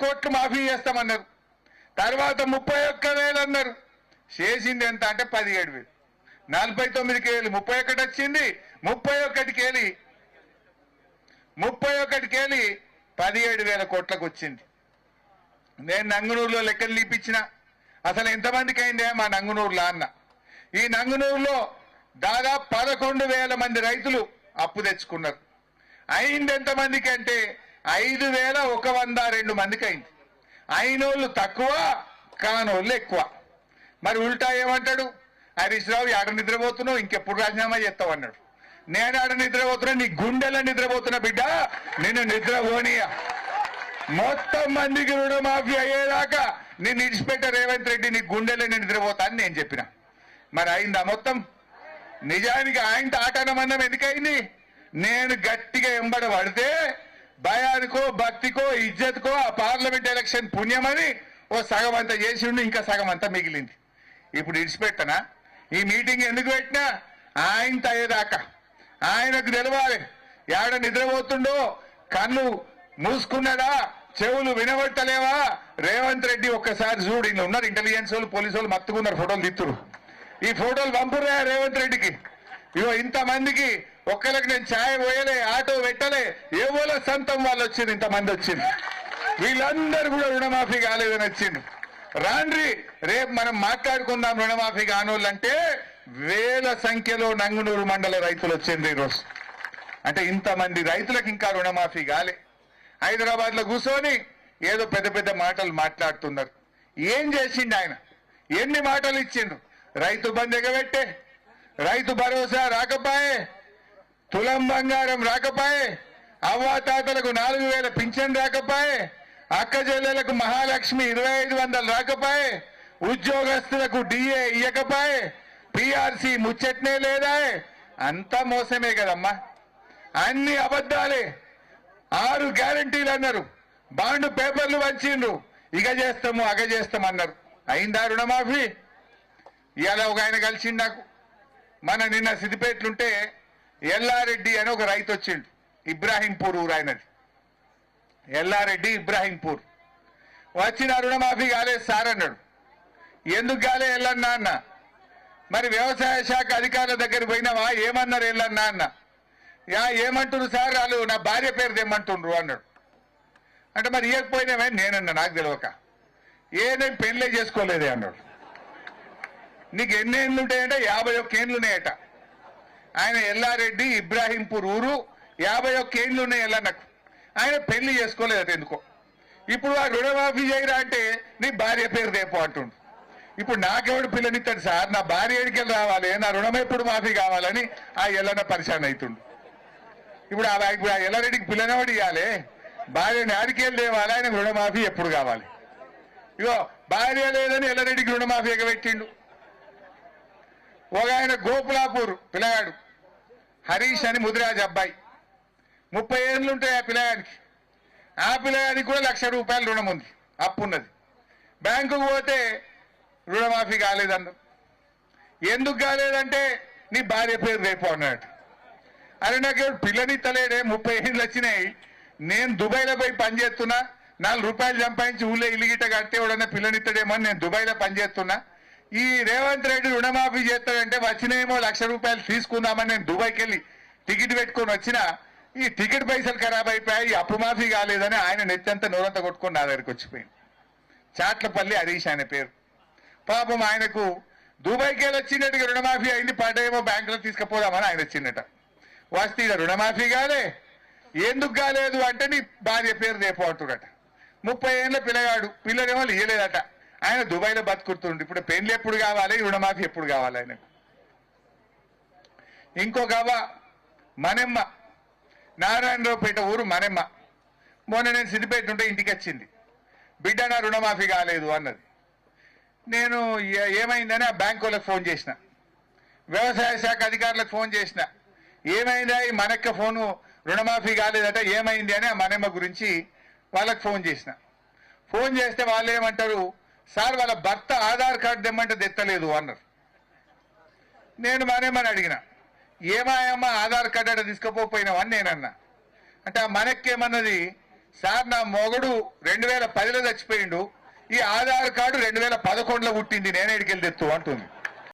కోట్లు మాఫీ చేస్తామన్నారు. తర్వాత 31,000 అన్నారు. చేసింది ఎంత అంటే 17,000. 49కి వెళ్ళి 31 వచ్చింది. 31కి వెళ్ళి 17,000 కోట్లకు వచ్చింది. నేను నంగునూరులో లెక్కలు లీపించిన. అసలు ఎంతమందికి అయిందే మా నంగునూరులో అన్న. ఈ నంగునూరులో దాదాపు 11,000 మంది రైతులు అప్పు తెచ్చుకున్నారు. అయింది ఎంతమందికి అంటే 5,102 మందికి అయింది. అయినోళ్ళు తక్కువ, కానోళ్ళు ఎక్కువ. మరి ఉల్టా ఏమంటాడు, హరీష్ రావు ఆడ నిద్రపోతున్నావు, ఇంకెప్పుడు రాజీనామా చేస్తావు అన్నాడు. నేను ఆడ నిద్రపోతున్నా, నీ గుండెలో నిద్రపోతున్నా బిడ్డ, నిన్ను నిద్రపోనియా. మొత్తం మందికి రుణమాఫీ అయ్యేదాకా నేను ఇడిచిపెట్ట రేవంత్ రెడ్డి, నీ గుండెలో నిద్రపోతా అని నేను చెప్పిన. మరి అయిందా మొత్తం? నిజానికి ఆయనతో ఆటనమన్నం ఎందుకయింది? నేను గట్టిగా ఎంబడ పడితే భయానికో భక్తికో ఇజ్జత్కో ఆ పార్లమెంట్ ఎలక్షన్ పుణ్యమని ఓ సగం అంతా చేసి ఉండి ఇంకా సగం అంతా మిగిలింది. ఇప్పుడు ఇడిచిపెట్టనా? ఈ మీటింగ్ ఎందుకు పెట్టినా? ఆయనతో అయ్యేదాకా ఆయనకు తెలవాలి. ఏడ నిద్రపోతుండో, కళ్ళు మూసుకున్నాడా, చెవులు వినబట్టలేవా? రేవంత్ రెడ్డి ఒక్కసారి చూడు. ఇలా ఉన్నారు ఇంటెలిజెన్స్ వాళ్ళు, పోలీసు వాళ్ళు మత్తుకున్నారు, ఫోటోలు తీస్తురు. ఈ ఫోటోలు పంపురా రేవంత్ రెడ్డికి. ఇగో ఇంతమందికి ఒక్కరికి నేను ఛాయ్ పోయలే, ఆటో పెట్టలే, ఎవరో సొంతం వాళ్ళు వచ్చింది, ఇంతమంది వచ్చింది. వీళ్ళందరూ కూడా రుణమాఫీ కాలేదని వచ్చింది. రాండ్రి రేపు మనం మాట్లాడుకుందాం. రుణమాఫీ కానోళ్ళంటే వేల సంఖ్యలో నంగునూరు మండల రైతులు వచ్చింది ఈరోజు. అంటే ఇంతమంది రైతులకు ఇంకా రుణమాఫీ కాలే. హైదరాబాద్ లో కూర్చొని ఏదో పెద్ద పెద్ద మాటలు మాట్లాడుతున్నారు. ఏం చేసిండు ఆయన? ఎన్ని మాటలు ఇచ్చిండు? రైతు బంధు ఎగబెట్టే, రైతు భరోసా రాకపోయే, తులం బంగారం రాకపోయే, అవ్వాతాతలకు 4,000 పింఛన్ రాకపోయే, అక్క చెల్లెలకు మహాలక్ష్మి 2,500 రాకపోయే, ఉద్యోగస్తులకు డిఏ ఇయ్యకపోయే, పిఆర్సి ముచ్చట్నే లేదా? అంతా మోసమే కదమ్మా, అన్ని అబద్ధాలే. 6 గ్యారంటీలు అన్నారు, బాండ్ పేపర్లు వంచిండ్రు, ఇక చేస్తాము అగ చేస్తాం అన్నారు. అయిందా రుణమాఫీ? ఇవాళ ఒక ఆయన కలిసిండు నాకు. మన నిన్న సిద్దిపేటలుంటే ఎల్లారెడ్డి అని ఒక రైతు వచ్చిండు, ఇబ్రాహీంపూర్ ఊరు ఆయనది. ఎల్లారెడ్డి ఇబ్రాహీంపూర్ వచ్చిన రుణమాఫీ కాలేదు సార్ అన్నాడు. ఎందుకు కాలే ఎల్లన్నా అన్న? మరి వ్యవసాయ శాఖ అధికారుల దగ్గర పోయినావా? ఏమన్నారు ఎల్లన్నా అన్న? ఏమంటున్నారు సార్, వాళ్ళు నా భార్య పేరు తెమ్మంటుండ్రు అన్నాడు. అంటే మరి ఇవ్వకపోయినావే నేనన్నా, నాకు తెలియక. నేను పెళ్ళే చేసుకోలేదే అన్నాడు. నీకు ఎన్ని ఏళ్ళు ఉంటాయంటే 51 ఏళ్ళు ఉన్నాయట. ఆయన ఎల్లారెడ్డి ఇబ్రాహీంపూర్ ఊరు, 51 ఏళ్ళు ఉన్నాయి ఎల్లన్నకు. ఆయన పెళ్లి చేసుకోలేదట ఎందుకో. ఇప్పుడు ఆ రుణమాఫీ చేయరా అంటే నీ భార్య పేరు తేపో అంటుండు. ఇప్పుడు నాకెవడు పిల్లనిస్తాడు సార్? నా భార్య ఎడికెళ్ళి రావాలి, నా రుణం ఎప్పుడు మాఫీ కావాలని ఆ ఎల్లన్న పరిశాన్ అవుతుండు. ఇప్పుడు ఆ ఎల్లారెడ్డికి పిల్లనవాడు ఇవ్వాలి, భార్యని ఆడికెళ్ళి తేవాలి, ఆయన రుణమాఫీ ఎప్పుడు కావాలి? ఇగో భార్య లేదని ఎల్లారెడ్డికి రుణమాఫీ ఎగబెట్టిండు. ఒక ఆయన గోపులాపూర్ పిల్లగాడు హరీష్ అని ముదిరాజ్ అబ్బాయి, 30 ఏళ్ళు ఉంటాయి ఆ పిల్లగానికి. ఆ పిల్లగానికి కూడా ₹1,00,000 రుణం ఉంది, అప్పున్నది. బ్యాంకుకు పోతే రుణమాఫీ కాలేదన్నారు. ఎందుకు కాలేదంటే నీ భార్య పేరు రేపు అన్నాడు. అరే నాకు పిల్లని తలేడే, 30 ఏళ్ళు వచ్చినాయి, నేను దుబాయ్లో పోయి పనిచేస్తున్నా, ₹4 సంపాదించి ఊళ్ళో ఇల్లు గిట్ట కడితే ఎవడన్నా పిల్లనిస్తాడేమో అని నేను దుబాయ్లో పనిచేస్తున్నా. ఈ రేవంత్ రెడ్డి రుణమాఫీ చేస్తాడంటే వచ్చినేమో ₹1,00,000 తీసుకుందామని నేను దుబాయ్కి వెళ్ళి టికెట్ పెట్టుకొని వచ్చినా ఈ టికెట్ పైసలు ఖరాబ్ అయిపోయాయి, అప్పు మాఫీ కాలేదని ఆయన నెత్తంతా నోరంతా కొట్టుకొని నా దగ్గరికి వచ్చిపోయింది. చాట్లపల్లి హరీష్ ఆయన పేరు. పాపం ఆయనకు దుబాయ్కి వెళ్ళి వచ్చినట్టుగా రుణమాఫీ అయింది, పడ్డేమో బ్యాంకులో తీసుకుపోదామని ఆయన వచ్చిందట. వస్తే ఇక రుణమాఫీ కాలే. ఎందుకు కాలేదు అంటే నీ భార్య పేరు రేపు అంటుడట. 30 ఏళ్ళ పిల్లగాడు, పిల్లలేమో ఇయ్యలేదట. ఆయన దుబాయ్లో బతుకుతుండు. ఇప్పుడు పెళ్లి ఎప్పుడు కావాలి, రుణమాఫీ ఎప్పుడు కావాలి ఆయనకు? ఇంకొక అవ్వ మనెమ్మ, నారాయణరావుపేట ఊరు మనెమ్మ. మొన్న నేను సిద్దిపేట ఉంటే ఇంటికి వచ్చింది. బిడ్డ నా రుణమాఫీ కాలేదు అన్నది. నేను ఏమైందని ఆ బ్యాంక్ వాళ్ళకి ఫోన్ చేసిన, వ్యవసాయ శాఖ అధికారులకు ఫోన్ చేసిన. ఏమైందా ఈ మనక్క ఫోను రుణమాఫీ కాలేదట, ఏమైంది అని ఆ మనెమ్మ గురించి వాళ్ళకి ఫోన్ చేసిన. ఫోన్ చేస్తే వాళ్ళు ఏమంటారు, సార్ వాళ్ళ భర్త ఆధార్ కార్డు తెమ్మంటే తెత్తలేదు అన్నారు. నేను మనెమ్మని అడిగిన, ఏమాయమ్మ ఆధార్ కార్డు అట తీసుకుపోయినావు అని నేనన్నా. అంటే ఆ మనక్కేమన్నది, సార్ నా మొగుడు 2010లో చచ్చిపోయిండు, ఈ ఆధార్ కార్డు 2011లో పుట్టింది, నేనేడికెళ్ళి తెత్తు అంటుంది.